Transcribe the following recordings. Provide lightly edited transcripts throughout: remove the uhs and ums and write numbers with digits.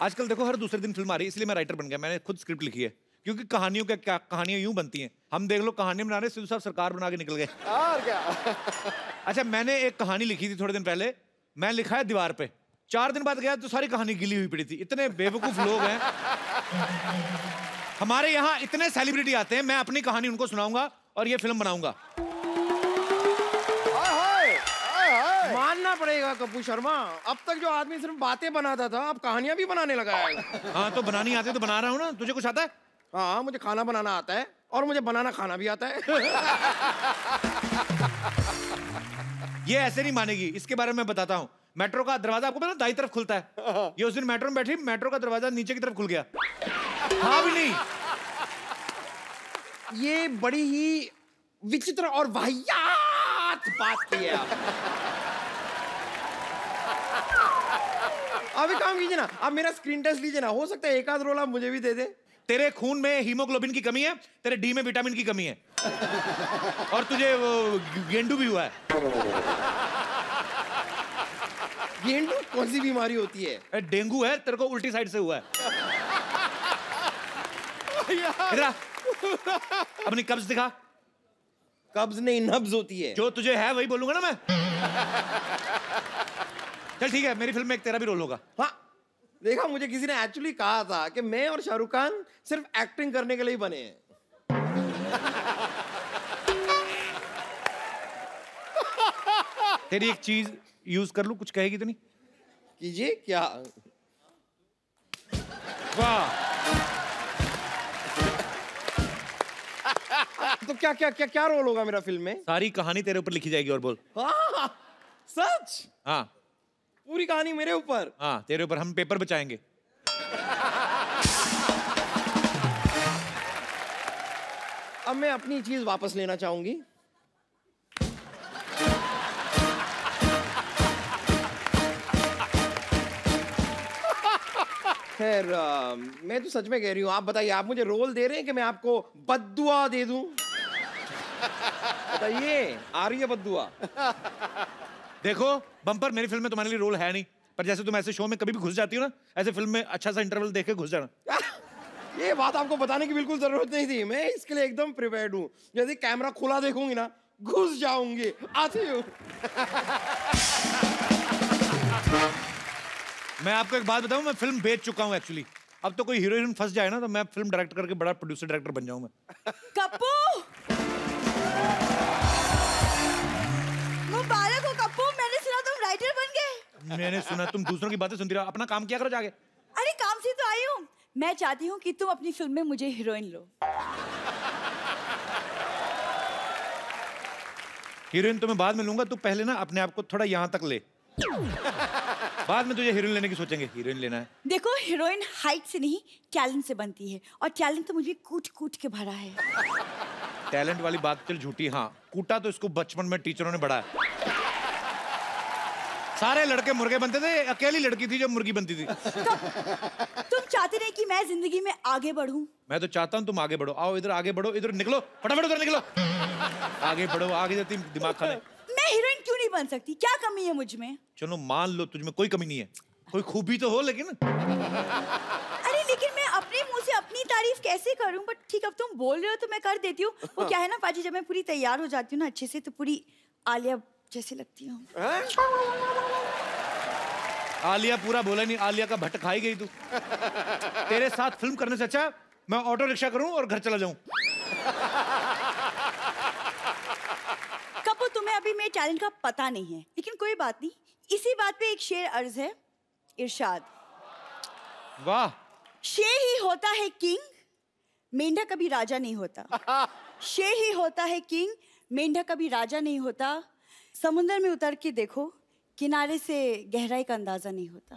आजकल देखो हर दूसरे दिन फिल्म आ रही है, इसलिए मैं राइटर बन गया। मैंने खुद स्क्रिप्ट लिखी है, क्योंकि कहानियां यूं बनती हैं। हम देख लो कहानी बना रहे, सिद्धू साहब सरकार बना के निकल गए। और क्या। अच्छा, मैंने एक कहानी लिखी थी थोड़े दिन पहले, मैं लिखा है दीवार पे, 4 दिन बाद गया तो सारी कहानी गिली हुई पड़ी थी। इतने बेवकूफ लोग हैं हमारे यहाँ, इतने सेलिब्रिटी आते हैं, मैं अपनी कहानी उनको सुनाऊंगा और ये फिल्म बनाऊंगा। मानना पड़ेगा कपूर शर्मा, अब तक जो आदमी सिर्फ बातें बनाता था, अब कहानियां भी बनाने लगा है। हाँ तो बनानी आती है तो बना रहा हूँ ना। तुझे कुछ आता है? हाँ, मुझे खाना बनाना आता है और मुझे बनाना खाना भी आता है। ये ऐसे नहीं मानेगी, इसके बारे में मैं बताता हूँ। मेट्रो का दरवाजा आपको पता है दाईं तरफ खुलता है। ये उस दिन मेट्रो में बैठी, मेट्रो का दरवाजा नीचे की तरफ खुल गया। हाँ भी नहीं। ये बड़ी ही विचित्र और वाहियात बात की है आप। अब एक काम कीजिए ना, आप मेरा स्क्रीन टेस्ट लीजिए ना, हो सकता है एक आध रोल आप मुझे भी दे दे। तेरे खून में हीमोग्लोबिन की कमी है, तेरे डी में विटामिन की कमी है, और तुझे वो गेंडू भी हुआ है। गेंडू कौन सी बीमारी होती है? डेंगू है, तेरे को उल्टी साइड से हुआ है। इधर आ, अपनी कब्ज दिखा। कब्ज नहीं, नब्ज होती है। जो तुझे है वही बोलूंगा ना मैं। चल ठीक है, मेरी फिल्म में एक तेरा भी रोल होगा। हाँ, देखा, मुझे किसी ने एक्चुअली कहा था कि मैं और शाहरुख खान सिर्फ एक्टिंग करने के लिए ही बने हैं। तेरी एक चीज यूज कर लूं, कुछ कहेगी तो नहीं? कीजिए। क्या? वाह। तो क्या क्या क्या क्या रोल होगा मेरा फिल्म में? सारी कहानी तेरे ऊपर लिखी जाएगी। और बोल। हाँ, सच? हाँ, पूरी कहानी मेरे ऊपर? हाँ तेरे ऊपर। हम पेपर बचाएंगे। अब मैं अपनी चीज वापस लेना चाहूंगी। खैर, मैं तो सच में कह रही हूँ। आप बताइए, आप मुझे रोल दे रहे हैं कि मैं आपको बद्दुआ दे दूं? बताइए, आ रही है बद्दुआ? देखो बम्पर, मेरी फिल्म में तुम्हारे लिए रोल है नहीं, पर जैसे तुम ऐसे शो में कभी भी घुस जाती हो ना, ऐसे फिल्म में अच्छा सा इंटरवल देख के घुस जाना। ये बात आपको बताने की बिल्कुल जरूरत नहीं थी, मैं इसके लिए एकदम प्रिपेयर्ड हूँ। यदि कैमरा खुला देखूंगी ना, घुस जाऊंगी। आती हूँ। मैं आपको एक बात बताऊं, मैं फिल्म बेच चुका हूं एक्चुअली। अब तो कोई हीरोइन फंस जाए ना, तो मैं फिल्म डायरेक्ट करके बड़ा प्रोड्यूसर डायरेक्टर बन जाऊं मैं। कप्पू, मुबारक हो कप्पू, मैंने सुना तुम राइटर बन गए। मैंने सुना तुम दूसरों की बातें सुनती रहो, अपना काम किया करो जाके। अरे काम से तो आई हूँ। मैं चाहती हूँ कि तुम अपनी फिल्म में मुझे हीरोइन लो। हीरोइन तो मैं बाद में लूंगा, तू पहले ना अपने आप को थोड़ा यहाँ तक ले, बाद में तुझे हीरोइन लेने की सोचेंगे। हीरोइन लेना है? देखो, हीरोइन हाइट से नहीं टैलेंट से बनती है, और टैलेंट तो मुझे कूट कूट के भरा है। टैलेंट वाली बात चल झूठी। हाँ, कूटा तो इसको बचपन में टीचरों ने बढ़ाया। सारे लड़के मुर्गे बनते थे, अकेली लड़की थी जो मुर्गी बनती थी। तुम चाहते नहीं कि मैं जिंदगी में आगे बढ़ूं? मैं तो चाहता हूँ तुम आगे बढ़ो। आओ इधर आगे बढ़ो, इधर निकलो, फटाफट उधर निकलो। आगे बढ़ो, आगे जाती दिमाग खाने। मैं हीरोइन क्यों नहीं बन सकती? क्या कमी है मुझ में? चलो मान लो तुझ में कोई कमी नहीं है, कोई खूबी तो हो लेकिन। अरे लेकिन मैं अपने मुंह से अपनी तारीफ कैसे करूं? बट ठीक, अब तुम बोल रहे हो तो मैं कर देती हूँ। वो क्या है ना पाजी, जब मैं पूरी तैयार हो जाती हूँ ना अच्छे से, तो पूरी आलिया जैसे लगती हूँ। आलिया पूरा बोला नहीं, आलिया का भट्ट खाई गई तू। तेरे साथ फिल्म करने से अच्छा मैं ऑटो रिक्शा करूं और घर चला जाऊं। कपूर, तुम्हें अभी मेरे टैलेंट का पता नहीं है, लेकिन कोई बात नहीं। इसी बात पे एक शेर अर्ज है, इरशाद। वाह। शेर ही होता है किंग, मेंढा कभी राजा नहीं होता। शेर ही होता है किंग, मेंढा कभी राजा नहीं होता। समुद्र में उतर के देखो, किनारे से गहराई का अंदाजा नहीं होता।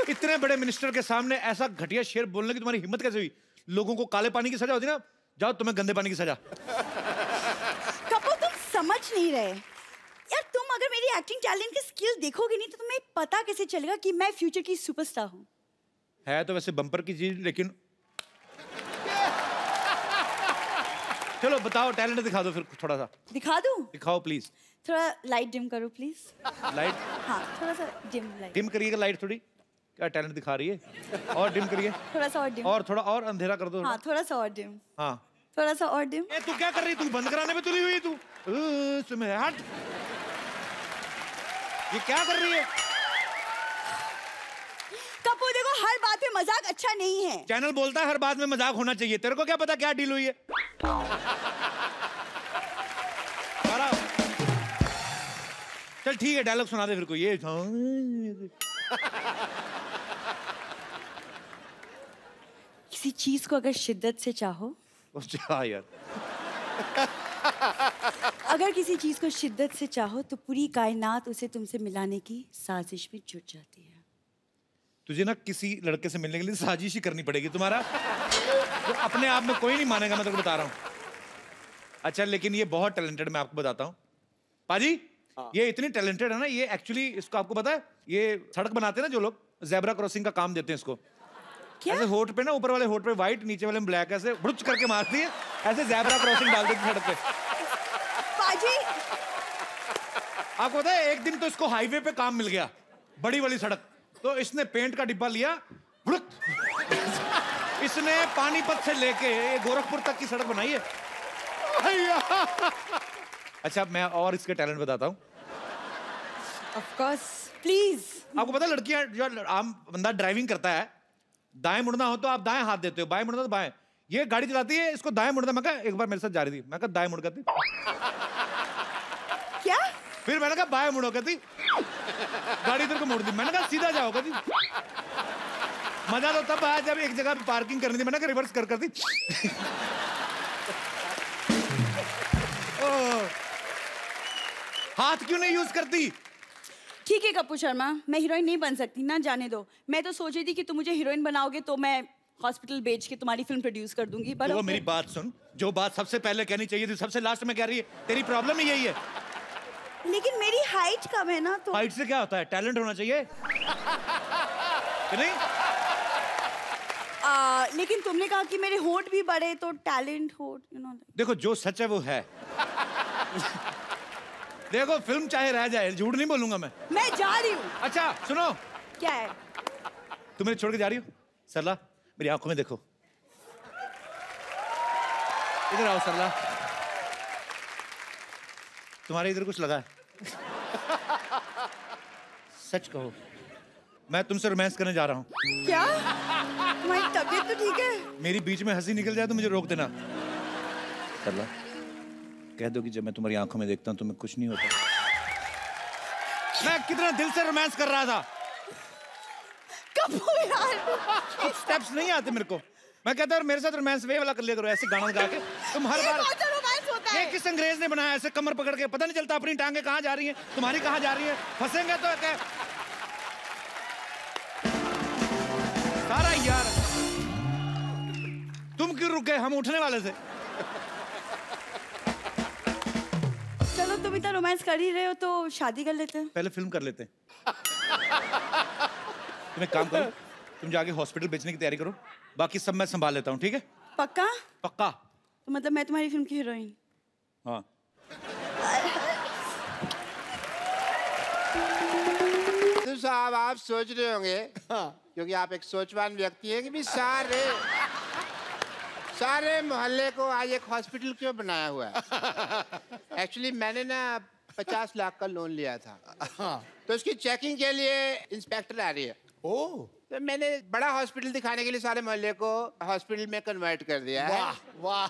इतने बड़े मिनिस्टर के सामने ऐसा घटिया शेर बोलने की तुम्हारी हिम्मत कैसे हुई? लोगों को काले पानी की सजा होती ना, जाओ तुम्हें गंदे पानी की सजा। कपूर, तुम समझ नहीं रहे यार। तुम अगर मेरी एक्टिंग टैलेंट की स्किल देखोगे नहीं, तो तुम्हें पता कैसे चलेगा कि मैं फ्यूचर की सुपरस्टार हूँ? है तो वैसे बम्पर की चीज, लेकिन चलो बताओ, टैलेंट दिखा दो फिर थोड़ा सा। दिखा दूं? दिखाओ प्लीज। थोड़ा लाइट डिम करो प्लीज। लाइट हाँ थोड़ा सा डिम लाइट। डिम करिएगा लाइट थोड़ी। क्या टैलेंट दिखा रही है। और डिम करिए। थोड़ा सा और डिम। और थोड़ा और अंधेरा कर दो। हाँ थोड़ा सा और डिम। हाँ थोड़ा सा और डिम। ए तू क्या कर रही है? तू बंद कराने में तुली हुई है तू। तुम्हें हट। ये क्या कर रही है? कपूर देखो हर बात पे मजाक अच्छा नहीं है। चैनल बोलता है हर बात में मजाक होना चाहिए। तेरे को क्या पता क्या डील हुई है? चल ठीक है डायलॉग सुना दे फिर को ये। किसी चीज को अगर शिद्दत से चाहो, यार अगर किसी चीज को शिद्दत से चाहो तो पूरी कायनात उसे तुमसे मिलाने की साजिश में जुट जाती है। तुझे ना किसी लड़के से मिलने के लिए साजिश ही करनी पड़ेगी तुम्हारा। तो अपने आप में कोई नहीं मानेगा, मैं तेरे को बता रहा हूँ। अच्छा लेकिन ये बहुत टैलेंटेड, मैं आपको बताता हूँ पाजी। ये इतनी टैलेंटेड है ना, ये एक्चुअली इसको आपको पता है, ये सड़क बनाते हैं ना जो लोग, जेब्रा क्रॉसिंग का काम देते हैं इसको। क्या? ऐसे होठ पे ना, ऊपर वाले होठ पे व्हाइट, नीचे वाले में ब्लैक, ऐसे बुड़च करके मारती है, ऐसे जेब्रा क्रॉसिंग डाल देती है सड़क पे। पाजी आपको पता है एक दिन तो इसको हाईवे पे काम मिल गया, बड़ी वाली सड़क, तो इसने पेंट का डिब्बा लिया, इसने पानीपत से लेके गोरखपुर तक की सड़क बनाई है। अच्छा मैं और इसके टैलेंट बताता हूँ। Of course please. आपको पता है लड़कियां जो आम बंदा ड्राइविंग करता है, दाएं मुड़ना हो तो आप दाएं हाथ देते हो, बाएं मुड़ना तो बाएं। ये गाड़ी चलाती है, इसको दाएं मुड़ना। मैं कहा एक बार मेरे साथ जा रही थी, मैं कहा दाएं मुड़ करती, क्या? फिर मैंने कहा बाएं मुड़ो कहती, गाड़ी इधर को मोड़ दी। मैंने कहा सीधा जाओ कहती। मजा तो तब आया जब एक जगह पे पार्किंग करनी थी, मैंने कहा रिवर्स कर दी। हाथ क्यों नहीं यूज करती? ठीक है कपूर शर्मा, मैं हीरोइन नहीं बन सकती ना, जाने दो। मैं तो सोच रही थी कि तुम मुझे हीरोइन बनाओगे तो मैं हॉस्पिटल बेच के तुम्हारी फिल्म प्रोड्यूस कर दूंगी। पर वो मेरी बात सुन, जो बात सबसे पहले कहनी चाहिए थी सबसे लास्ट में कह रही है। तेरी प्रॉब्लम ही यही है। लेकिन मेरी हाइट कम है ना, तो हाइट से क्या होता है? टैलेंट होना चाहिए कि नहीं? लेकिन तुमने कहा कि मेरे होठ भी बड़े, तो टैलेंट होठ देखो जो सच है वो है। देखो फिल्म चाहे रह जाए, झूठ नहीं बोलूंगा मैं जा रही हूँ। अच्छा सुनो, क्या है? तुम मेरे छोड़ के जा रही हो? सरला मेरी आंखों में देखो, इधर आओ सरला, तुम्हारे इधर कुछ लगा है? सच कहो, मैं तुमसे रोमांस करने जा रहा हूँ। क्या? तुम्हारी तबीयत तो ठीक है? मेरी बीच में हंसी निकल जाए तो मुझे रोक देना। सरला कह दो कि जब मैं तुम्हारी आंखों में देखता हूँ तुम्हें कुछ नहीं होता। मैं कितना दिल से रोमांस कर रहा था। कपूर यार, कुछ स्टेप्स नहीं आते मेरे को। मैं कहता हूँ मेरे साथ रोमांस वे वाला कर लिया करो, ऐसे गाना गा के। तुम हर बार रोमांस होता है। ये किस अंग्रेज ने बनाया ऐसे कमर पकड़ के? पता नहीं चलता अपनी टांगे कहाँ जा रही हैं, तुम्हारी कहाँ जा रही है। फंसेंगे तो क्या सारा यार। तुम क्यों रुक गए? हम उठने वाले थे। चलो तुम इतना रोमांस कर ही रहे हो तो शादी कर लेते हैं। पहले फिल्म कर लेते हैं। तुम एक काम करो, तुम जाके हॉस्पिटल बेचने की तैयारी करो, बाकी सब मैं संभाल लेता हूँ, ठीक है? पक्का? पक्का। तो मतलब मैं तुम्हारी फिल्म की हीरोइन? हाँ। तो साहब आप सोच रहे होंगे, क्योंकि आप एक सोचवान व्यक्ति हैं, कि भी सारे मोहल्ले को आज एक हॉस्पिटल क्यों बनाया हुआ है। एक्चुअली मैंने ना 50 लाख का लोन लिया था, तो उसकी चेकिंग के लिए इंस्पेक्टर आ रही है। ओह, तो मैंने बड़ा हॉस्पिटल दिखाने के लिए सारे मोहल्ले को हॉस्पिटल में कन्वर्ट कर दिया है। वाह वाह।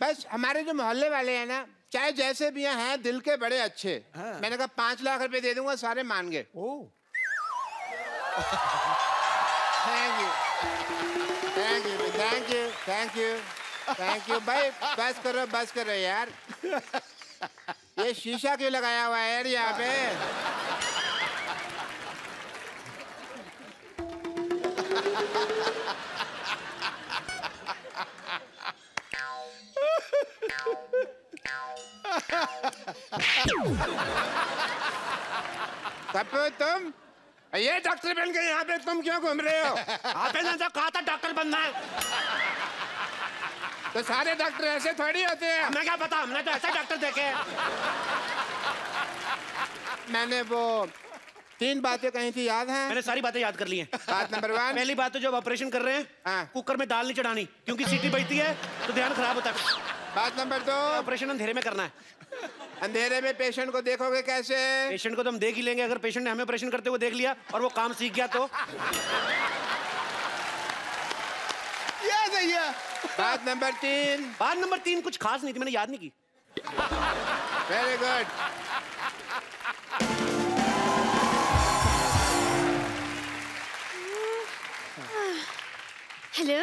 बस हमारे जो मोहल्ले वाले हैं ना, चाहे जैसे भी हैं, दिल के बड़े अच्छे। मैंने कहा 5 लाख रुपए दे दूंगा, सारे मान गए। Oh, thank you thank you thank you thank you thank you. भाई बस करो यार। ये शीशा क्यों लगाया हुआ है यार यहाँ पे? कपूर तुम ये डॉक्टर बन के यहाँ पे तुम क्यों घूम रहे हो? आपने कहा था डॉक्टर बनना है। तो सारे डॉक्टर ऐसे थोड़ी होते हैं। मैं क्या पता, हमने तो ऐसे डॉक्टर देखे हैं। मैंने वो 3 बातें कही थी, याद है? मैंने सारी बातें याद कर ली हैं। बात नंबर 1, पहली बात तो जब ऑपरेशन कर रहे हैं हाँ। कुकर में दाल नहीं चढ़ानी, क्योंकि सीटी बजती है तो ध्यान खराब होता है। बात नंबर 2, ऑपरेशन अंधेरे में करना है। अंधेरे में पेशेंट को देखोगे कैसे? पेशेंट को तो हम देख ही लेंगे, अगर पेशेंट ने हमें ऑपरेशन करते हुए देख लिया और वो काम सीख गया तो। ये सही है। बात नंबर 3, बात नंबर 3 कुछ खास नहीं थी, मैंने याद नहीं की। Very good. हेलो,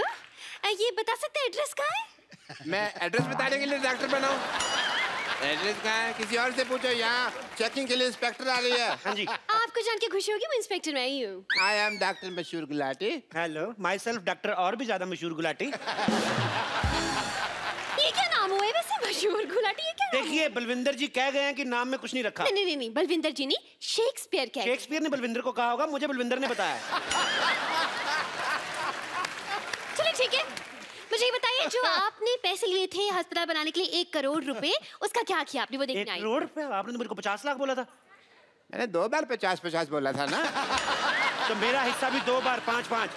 ये बता सकते हैं एड्रेस कहाँ है? मैं एड्रेस बताने के लिए डॉक्टर बनाऊं? एड्रेस कहाँ है? किसी और से पूछो। यहाँ चेकिंग के लिए इंस्पेक्टर आ रही है। हाँ जी। आपको जान के खुशी होगी, मैं इंस्पेक्टर में आई हूँ। आई एम डॉक्टर मशहूर Gulati. Hello, my self doctor और भी ज्यादा मशहूर गुलाटी। ये क्या नाम हुआ है वैसे, मशहूर गुलाटी? ये क्या नाम देखिए, बलविंदर जी कह गए हैं कि नाम में कुछ नहीं रखा। नहीं, बलविंदर जी नहीं, शेक्सपियर कह गए। शेक्सपियर ने बलविंदर को कहा होगा, मुझे बलविंदर ने बताया। चलिए ठीक है, मुझे ये बताइए, जो आपने पैसे लिए थे अस्पताल बनाने के लिए 1 करोड़ रुपए, उसका क्या किया आपने? वो 1 देखने आई। करोड़ रुपए? आपने तो मेरे को 50 लाख बोला था। मैंने 2 बार 50-50 बोला था ना। तो मेरा हिस्सा भी 2 बार 5-5।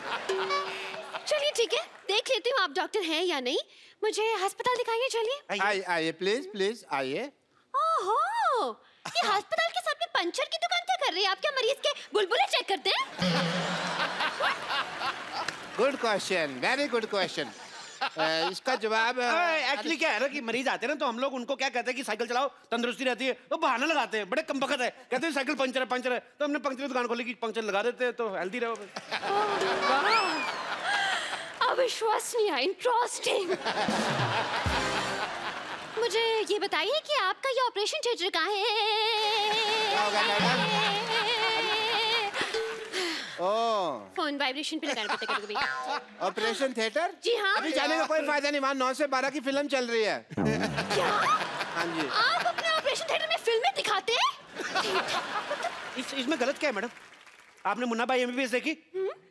चलिए ठीक है, देख लेती हूँ आप डॉक्टर हैं या नहीं। मुझे अस्पताल दिखाइए, चलिए। आइए प्लीज प्लीज आइए। ओहो, ये अस्पताल के साथ में पंचर की दुकान क्या कर रही है? आप क्या मरीज के बुलबुले चेक करते हैं? Good question, very good question. इसका जवाब एक्चुअली क्या है ना कि मरीज आते हैं ना, तो हम लोग उनको क्या कहते हैं कि साइकिल चलाओ तंदुरुस्ती रहती है, तो बहाना लगाते हैं, बड़े कमबख्त है, कहते हैं साइकिल पंचर है, तो हमने पंचर की दुकान खोली कि पंचर लगा देते हैं तो हेल्दी रहो। अविश्वसनीय, इंटरेस्टिंग। मुझे ये बताइए कि आपका ये ऑपरेशन थिएटर कहाँ है? फोन वाइब्रेशन पे लगाना पड़ता है कभी। Operation theatre? जी हाँ। अभी जाने का कोई फायदा नहीं, वहाँ 9 से 12 की फिल्म चल रही है। क्या? हाँ जी। आप अपने ऑपरेशन थिएटर में फिल्में दिखाते हैं? इसमें गलत क्या है मैडम? आपने मुन्ना भाई एमबीबीएस देखी?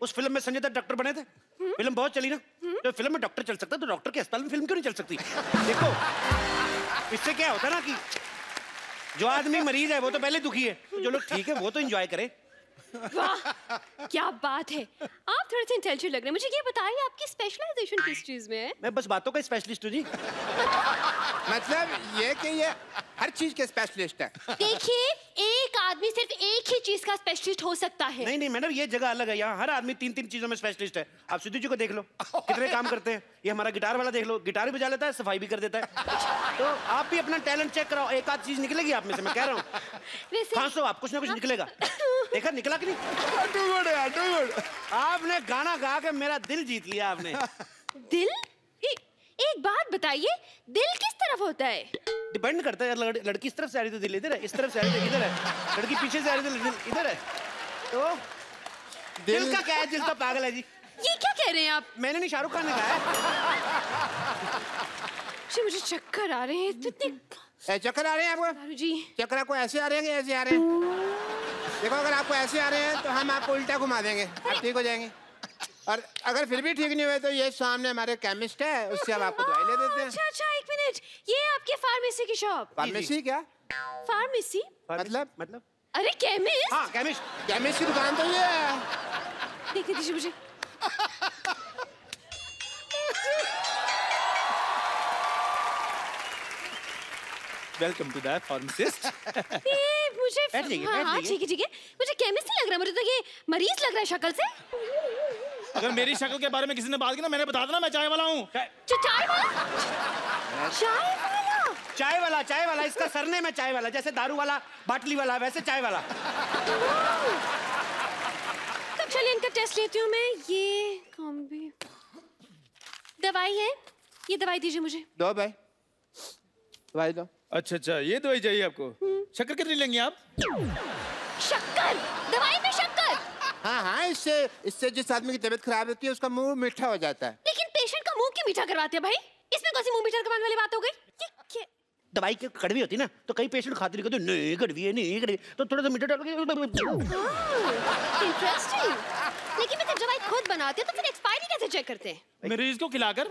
उस फिल्म में संजय दत्त डॉक्टर बने थे, फिल्म बहुत चली ना। तो फिल्म में डॉक्टर चल सकता है, तो डॉक्टर के अस्पताल में फिल्म क्यों नहीं चल सकती? देखो, इससे क्या होता है ना कि जो आदमी मरीज है वो तो पहले दुखी है, तो जो लोग ठीक है वो तो एंजॉय करे। वाह, क्या बात है, आप थोड़े से इंटेलिजेंट लग रहे हैं। मुझे ये बताइए, आपकी स्पेशलाइजेशन किस चीज में है? मैं बस बातों का स्पेशलिस्ट हूँ जी। मतलब ये कि ये हर चीज के स्पेशलिस्ट है। देखिए, एक आदमी सिर्फ एक ही चीज का स्पेशलिस्ट हो सकता है। नहीं मैडम, ये जगह अलग है, यहाँ हर आदमी 3-3 चीजों में स्पेशलिस्ट है। आप सिद्धू जी को देख लो, कितने काम करते हैं। ये हमारा गिटार वाला देख लो, गिटार भी बजा लेता है, सफाई भी कर देता है। तो आप भी अपना टैलेंट चेक कराओ, एक आध चीज निकलेगी आप में से, मैं कह रहा हूँ। खांसो आप, कुछ ना कुछ निकलेगा। देखा निकला कि नहीं? आपने गाना गा के मेरा दिल जीत लिया आपने। दिल? एक बात बताइए, दिल किस तरफ होता है? डिपेंड करता है, लड़की इस तरफ से आ रही तो दिल इधर है, इस तरफ से आ रही तो इधर है, लड़की पीछे से आ रही तो दिल इधर है। तो दिल का क्या है? दिल तो पागल है जी। ये क्या कह रहे हैं आप? मैंने नहीं, शाहरुख खान ने कहा है। मुझे चक्कर आ रहे हैं। चक्कर आ रहे हैं आपको? जी। चक्कर आपको ऐसे आ रहे हैं कि ऐसे आ रहे हैं? देखो, अगर आपको ऐसे आ रहे हैं तो हम आपको उल्टा घुमा देंगे, आप ठीक हो जाएंगे। और अगर फिर भी ठीक नहीं हुए तो ये सामने हमारे केमिस्ट है, उससे हम आपको दवाई ले देते हैं। अच्छा, एक मिनट, ये आपके फार्मेसी की शॉप? फार्मेसी क्या? फार्मेसी मतलब? अरे केमिस्ट। हाँ, केमिस्ट की दुकान तो ये है। देखने दीजिए मुझे। Welcome to the pharmacist. मुझे हाँ, ठीक है, मुझे केमिस्ट नहीं लग रहा, मुझे तो ये मरीज लग रहा है शक्ल से। अगर मेरी शक्ल के बारे में किसी ने बात की ना, मैंने बता देना मैं चाय वाला हूँ। चाय वाला इसका सरनेम है, चाय वाला। जैसे दारू वाला, बाटली वाला, वैसे चाय वाला। तब चलिए इनका टेस्ट लेती हूँ मैं। ये दवाई है, ये दवाई दीजिए मुझे। दो भाई, दवाई दो। अच्छा, ये दवाई चाहिए आपको? शक्कर कितनी लेंगे आप? शक्कर? दवाई में शक्कर? हाँ, इससे जिस आदमी की तबीयत खराब होती है उसका मुंह मीठा हो जाता है। लेकिन पेशेंट का मुंह क्यों मीठा करवाते हैं भाई? इसमें कौन सी मुंह मीठा करवाने वाली बात हो गई? दवाई की कड़वी होती है ना, तो कई पेशेंट खाते नहीं, कहते नहीं कड़वी है, नहीं कड़वी, तो थोड़ा सा मीठा डाल के। इंटरेस्टिंग। लेकिन मैं जब दवाई खुद बनाती हूँ तो फिर एक्सपायरी कैसे चेक करते हैं? मरीज को खिलाकर।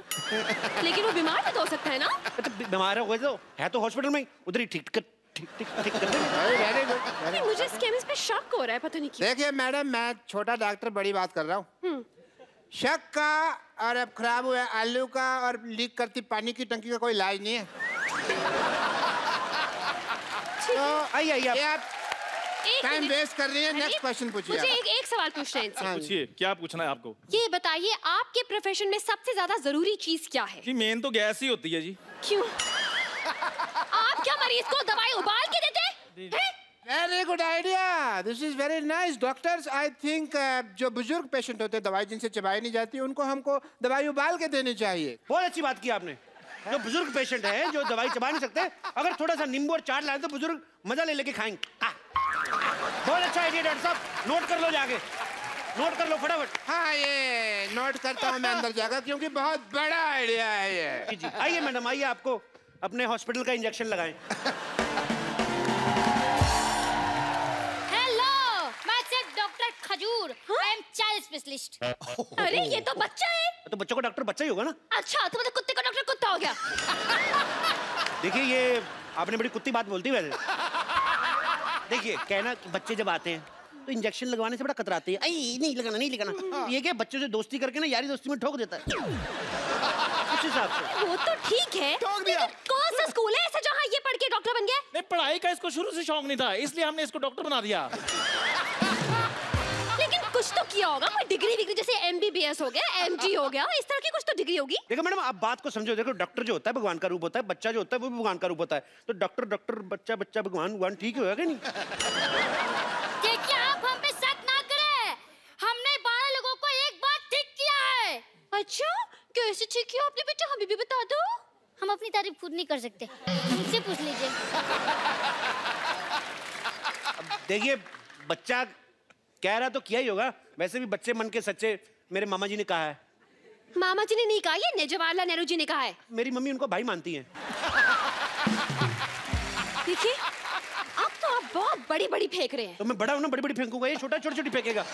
लेकिन वो बीमार भी तो हो सकता है ना? तो बीमार हो गए तो है तो हॉस्पिटल में उधर ही ठीक कर देंगे। Very good. नहीं, मुझे इस केमिस्ट पे शक हो रहा है, पता नहीं क्यों। देखिए मैडम, मैं छोटा डॉक्टर बड़ी बात कर रहा हूँ। शक का और अब खराब हुआ आलू का और लीक करती पानी की टंकी का कोई इलाज नहीं है। तो आइए आप टाइम वेस्ट कर रही है। नेक्स्ट क्वेश्चन पूछिए। मुझे एक सवाल पूछना है इनसे। पूछिए, क्या पूछना है आपको? ये बताइए, आपके प्रोफेशन में सबसे ज्यादा जरूरी चीज क्या है? कि मेन तो गैस ही होती है जी। क्यों? आप क्या मरीज को दवाई उबाल के देते हैं? Very good idea, this is very nice. Doctors I think जो बुजुर्ग पेशेंट होते हैं, दवाई जिनसे चबाई नहीं जाती, उनको हमको दवाई उबाल के देनी चाहिए। बहुत अच्छी बात की आपने। जो बुजुर्ग पेशेंट है, जो दवाई चबा नहीं सकते, अगर थोड़ा सा नींबू और चाट लाए तो बुजुर्ग मजा ले लेके खाएंगे। बहुत अच्छा आइडिया डॉक्टर साहब, नोट कर लो जाके, नोट कर लो फटाफट। हाँ, ये नोट करता हूँ मैं अंदर जाकर, क्योंकि बहुत बड़ा आइडिया है ये। जी आइए मैडम, आइए आपको अपने हॉस्पिटल का इंजेक्शन लगाएं। खजूर, आई एम चाइल्ड स्पेशलिस्ट। अरे ये तो बच्चा है। तो बच्चों का डॉक्टर बच्चा ही होगा ना। अच्छा, तो मतलब कुत्ते का डॉक्टर कुत्ता हो गया। देखिए, ये आपने बड़ी कुत्ती बात बोलती वैसे। देखिए कहना कि बच्चे जब आते हैं तो इंजेक्शन लगवाने से बड़ा कतराते हैं, नहीं लगाना नहीं लगाना। ये क्या बच्चों से दोस्ती करके ना यारी दोस्ती में ठोक देता है। उस हिसाब से वो तो ठीक है, लेकिन कौन सा स्कूल है ऐसा जहाँ ये पढ़ के डॉक्टर बन गया? नहीं, पढ़ाई का इसको शुरू से शौक नहीं था, इसलिए हमने इसको डॉक्टर बना दिया। लेकिन कुछ तो किया होगा, कोई डिग्री जैसे MBBS हो गया, MD हो गया, इस तरह की कुछ तो डिग्री होगी। देखो मैडम, आप बात को समझो। देखो, डॉक्टर जो होता है भगवान का रूप होता है, बच्चा जो होता है वो भी भगवान का रूप होता है। तो डॉक्टर बच्चा भगवान ठीक होगा कि नहीं? देखिए, आप हम पे शक ना करें, हमने 12 लोगों को एक बार ठीक किया है। अच्छा, कैसे ठीक किया आपने बेटा, हमें भी बता दो। हम अपनी तारीफ खुद नहीं कर सकते, मुझसे पूछ लीजिए। देखिए, बच्चा कह रहा तो किया ही होगा। वैसे भी बच्चे मन के सच्चे, मेरे मामा जी ने कहा है। मामा जी ने नहीं कहा, ये जवाहरलाल नेहरू जी ने कहा है। मेरी मम्मी उनको भाई मानती हैं। देखिए, अब तो आप बहुत बड़ी फेंक रहे हैं। तो मैं बड़ा हूं ना, बड़ी फेंकूंगा, ये छोटा छोटी फेंकेगा।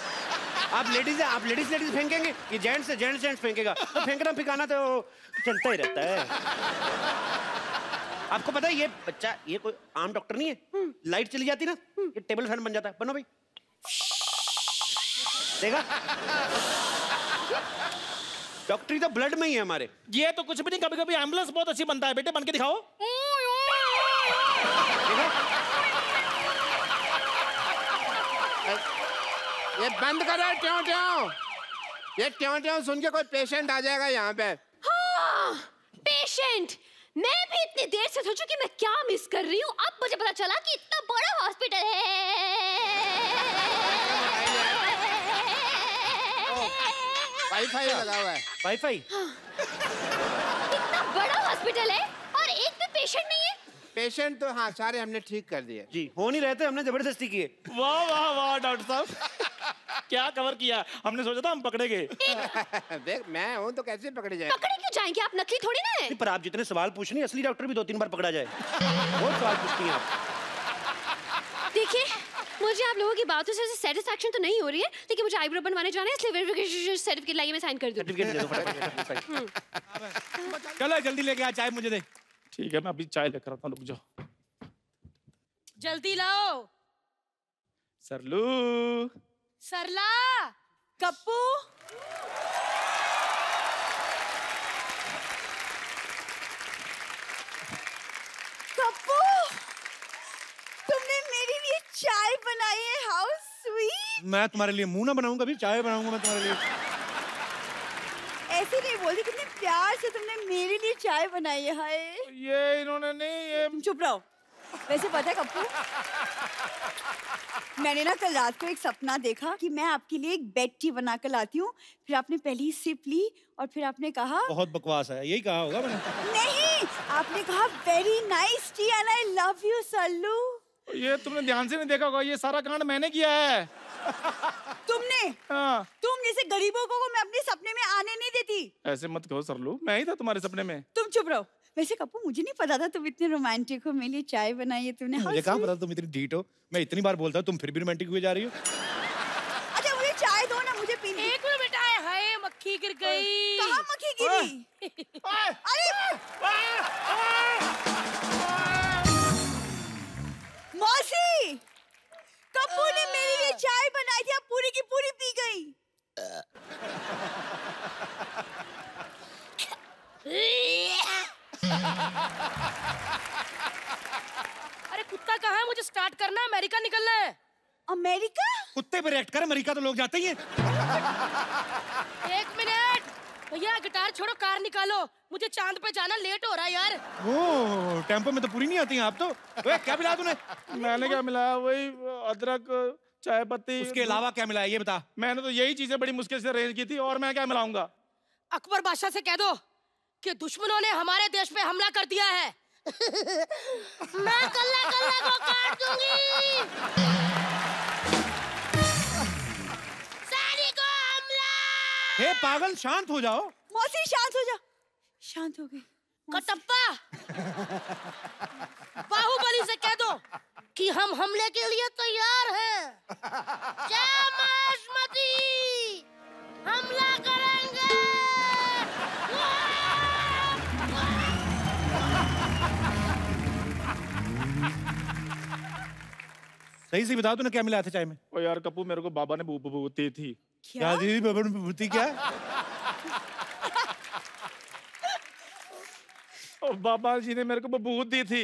आप लेडीज है, आप लेडीज फेंकेंगे, ये जेंट्स है, जेंट्स फेंकेगा। तो फेंकना फिकाना तो चलता ही रहता है। आपको पता है ये बच्चा, ये कोई आम डॉक्टर नहीं है। लाइट चली जाती ना, ये टेबल फैन बन जाता है। बनो भाई, देखा? डॉक्टरी तो ब्लड में ही है हमारे। ये तो कुछ भी नहीं, कभी कभी एम्बुलेंस बहुत अच्छी बनता है। बेटे बन के दिखाओ। देखा? ये बंद करो ट्यों ट्यों। ये ट्यों ट्यों सुन के कोई पेशेंट आ जाएगा यहाँ पे। हाँ, पेशेंट। मैं भी इतनी देर से सोचूं कि मैं क्या मिस कर रही हूँ। अब मुझे पता चला कि इतना बड़ा हॉस्पिटल है। वाईफाई लगा हुआ है। वाईफाई? इतना बड़ा हॉस्पिटल है और एक भी पेशेंट नहीं है। पेशेंट तो हाँ सारे हमने ठीक कर दिए जी। हो नहीं रहे थे, हमने जबरदस्ती किए। वाह वाह वाह डॉक्टर साहब, क्या कवर किया। हमने सोचा था हम पकड़े गए। देख, मैं हूँ तो कैसे पकड़े जाए। पकड़े क्यों जाएंगे, आप नकली थोड़ी ना है। पर आप जितने सवाल पूछ रही हैं, असली डॉक्टर भी 2-3 बार पकड़ा जाए। बहुत सवाल पूछती हैं आप। देखिए, मुझे आप लोगों की बातों से सेटिस्फैक्शन तो नहीं हो रही है, लेकिन मुझे आईब्रो बनवाने जाना है, इसलिए वेरिफिकेशन सर्टिफिकेट लाइए, मैं साइन कर दूं। सर्टिफिकेट दे दो फटाफट। चलो जल्दी लेके आ, चाय मुझे दे। ठीक है, मैं अभी चाय लेकर आता हूँ, रुक जाओ। जल्दी लाओ। सरलू, सरला, कप्पू। कप्पू, तुमने मेरे लिए चाय बनाई है, हाउ स्वीट। मैं तुम्हारे लिए मुंह ना बनाऊंगा, अभी चाय बनाऊंगा मैं तुम्हारे लिए। ऐसे नहीं बोलती, कितने प्यार से तुमने मेरे लिए चाय बनाई है। हाय, ये इन्होंने नहीं, ये तुम चुप रहो। वैसे पता है कप्पू, मैंने ना कल रात को एक सपना देखा कि मैं आपके लिए एक बेड टी बना कर लाती हूँ। फिर आपने पहली सिप ली और फिर आपने कहा, बहुत बकवास है, यही कहा होगा मैंने। नहीं, आपने कहा very nice T and I love you Sallu. ये तुमने ध्यान से नहीं देखा होगा, ये सारा कांड मैंने किया है। तुमने? हाँ। तुम जैसे गरीबों को मैं अपने सपने में आने नहीं देती। ऐसे मत कहो सरलू, मैं ही था तुम्हारे सपने में। तुम चुप रहो। वैसे कपूर मुझे नहीं पता था तुम इतने रोमांटिक हो, मेरे लिए चाय बनाई है तूने। मुझे कहाँ पता तुम इतनी ढीठ हो। मैं इतनी बार बोलता हूँ, तुम फिर भी रोमांटिक हुए जा रही हो। अच्छा मुझे चाय दो ना, मुझे पीनी। एक मिनट बेटा, हाय मक्खी गिर गई। कहाँ मक्खी गिरी? अरे मौसी, कपूर ने मेरे लिए चाय बनाई थी, अब पूरी की पूरी पी गई। अरे कुत्ता कहाँ है? मुझे स्टार्ट करना है, अमेरिका निकलना है। अमेरिका? कुत्ते पे रिएक्ट कर, अमेरिका तो लोग जाते ही हैं। एक मिनट भैया, गिटार छोड़ो, कार निकालो, मुझे चांद पे जाना, लेट हो रहा है यार। ओ, टेम्पो में तो पूरी नहीं आती हैं आप तो। ओए, क्या मिलाया तूने? मैंने क्या मिलाया? वही अदरक, चाय पत्ती। उसके अलावा क्या मिलाया ये बता। मैंने तो यही चीजें बड़ी मुश्किल से अरेंज की थी, और मैं क्या मिलाऊंगा? अकबर बादशाह से कह दो कि दुश्मनों ने हमारे देश पे हमला कर दिया है। मैं कल्ला कल्ला को काट दूंगी। सारी को हमला। हे पागल, शांत हो जाओ। मौसी शांत हो जा। शांत हो गई। कटप्पा, बाहुबली से कह दो कि हम हमले के लिए तैयार हैं। जय मायावती, हमला करेंगे। सही से बताओ तूने क्या मिलाया था चाय में? ओ यार कपूर, मेरे को बाबा ने विभूति थी। क्या दीदी? बाबा ने विभूति क्या? ओ बाबा जी ने मेरे को विभूति थी।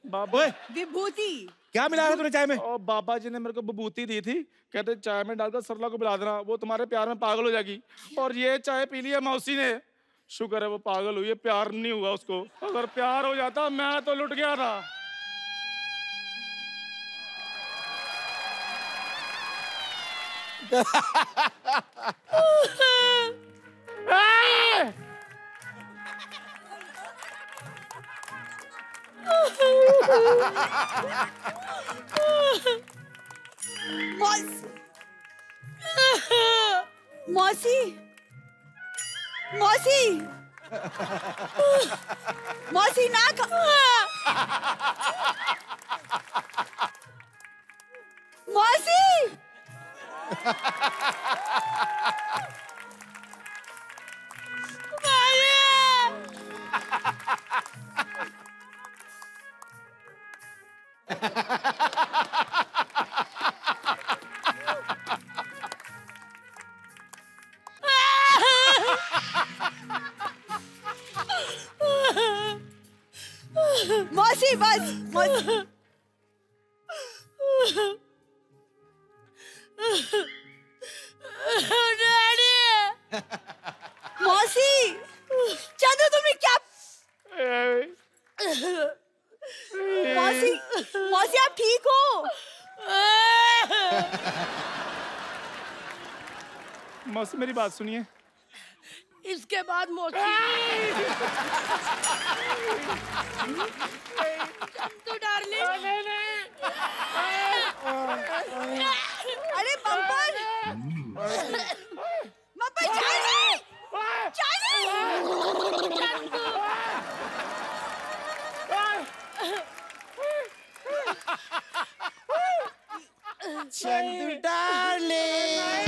बाबा विभूति क्या मिलाया था तूने चाय में? ओ बाबा जी ने मेरे को विभूति दी थी, कहते चाय में डालकर सरला को पिला देना, वो तुम्हारे प्यार में पागल हो जाएगी। और ये चाय पी ली है मौसी ने, शुक्र है वो पागल हुई है, प्यार नहीं हुआ उसको। अगर प्यार हो जाता मैं तो लुट गया था। मौसी, मौसी, मौसी ना मौसी। मौसी बस, मौसी। मौसी, चंद्र तुमने क्या? मौसी, मौसी आप ठीक हो? मौसी मेरी बात सुनिए। इसके बाद मौसी चंदू डार्लिंग। अरे bumper, bumper Charlie, Charlie. Chandu darling.